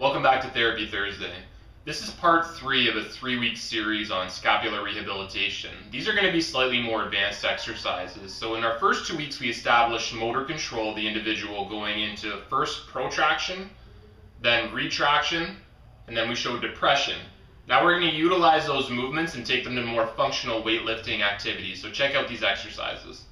Welcome back to Therapy Thursday. This is part 3 of a 3-week series on scapular rehabilitation. These are going to be slightly more advanced exercises. So in our first 2 weeks, we established motor control of the individual going into first protraction, then retraction, and then we showed depression. Now we're going to utilize those movements and take them to more functional weightlifting activities. So check out these exercises.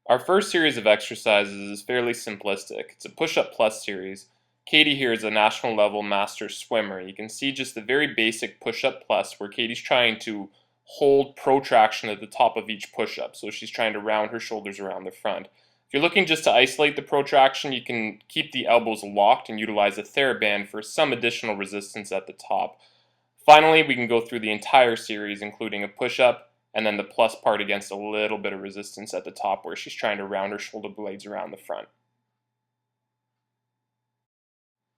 Our first series of exercises is fairly simplistic. It's a push-up plus series. Katie here is a national level master swimmer. You can see just the very basic push-up plus where Katie's trying to hold protraction at the top of each push-up. So she's trying to round her shoulders around the front. If you're looking just to isolate the protraction, you can keep the elbows locked and utilize a TheraBand for some additional resistance at the top. Finally, we can go through the entire series, including a push-up and then the plus part against a little bit of resistance at the top where she's trying to round her shoulder blades around the front.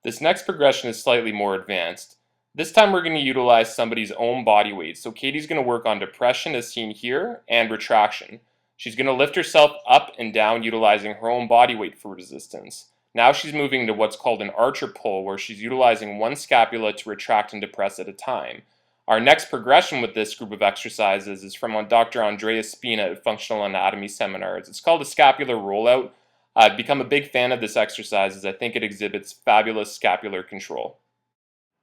This next progression is slightly more advanced. This time we're going to utilize somebody's own body weight. So Katie's going to work on depression as seen here and retraction. She's going to lift herself up and down utilizing her own body weight for resistance. Now she's moving to what's called an archer pull where she's utilizing one scapula to retract and depress at a time. Our next progression with this group of exercises is from Dr. Andrea Spina at Functional Anatomy Seminars. It's called a scapular rollout. I've become a big fan of this exercise as I think it exhibits fabulous scapular control.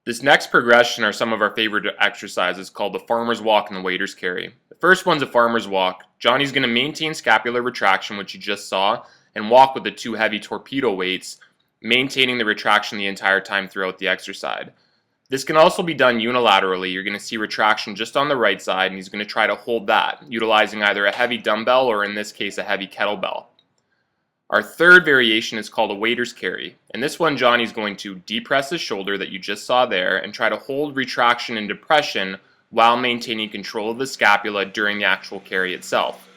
This next progression are some of our favorite exercises called the farmer's walk and the waiter's carry. The first one's a farmer's walk. Johnny's going to maintain scapular retraction, which you just saw, and walk with the 2 heavy torpedo weights, maintaining the retraction the entire time throughout the exercise. This can also be done unilaterally. You're going to see retraction just on the right side, and he's going to try to hold that, utilizing either a heavy dumbbell or in this case a heavy kettlebell. Our third variation is called a waiter's carry. In this one, Johnny's going to depress his shoulder that you just saw there and try to hold retraction and depression while maintaining control of the scapula during the actual carry itself.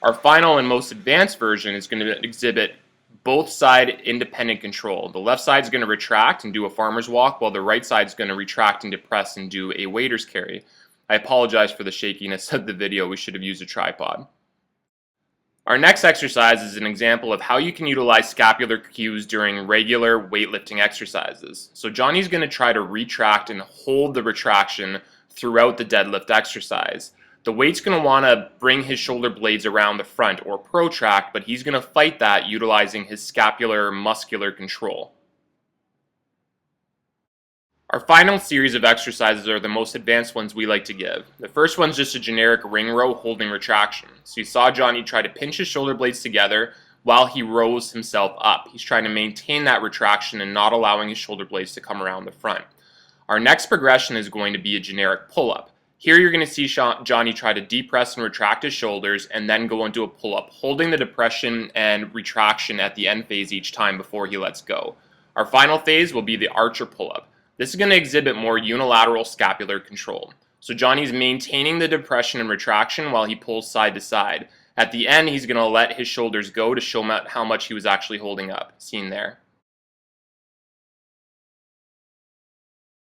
Our final and most advanced version is going to exhibit both side independent control. The left side is going to retract and do a farmer's walk, while the right side is going to retract and depress and do a waiter's carry. I apologize for the shakiness of the video. We should have used a tripod. Our next exercise is an example of how you can utilize scapular cues during regular weightlifting exercises. So Johnny's going to try to retract and hold the retraction throughout the deadlift exercise. The weight's going to want to bring his shoulder blades around the front or protract, but he's going to fight that utilizing his scapular muscular control. Our final series of exercises are the most advanced ones we like to give. The first one's just a generic ring row holding retraction. So you saw Johnny try to pinch his shoulder blades together while he rows himself up. He's trying to maintain that retraction and not allowing his shoulder blades to come around the front. Our next progression is going to be a generic pull-up. Here you're going to see Johnny try to depress and retract his shoulders and then go into a pull-up, holding the depression and retraction at the end phase each time before he lets go. Our final phase will be the archer pull-up. This is going to exhibit more unilateral scapular control. So Johnny's maintaining the depression and retraction while he pulls side to side. At the end, he's going to let his shoulders go to show how much he was actually holding up, seen there.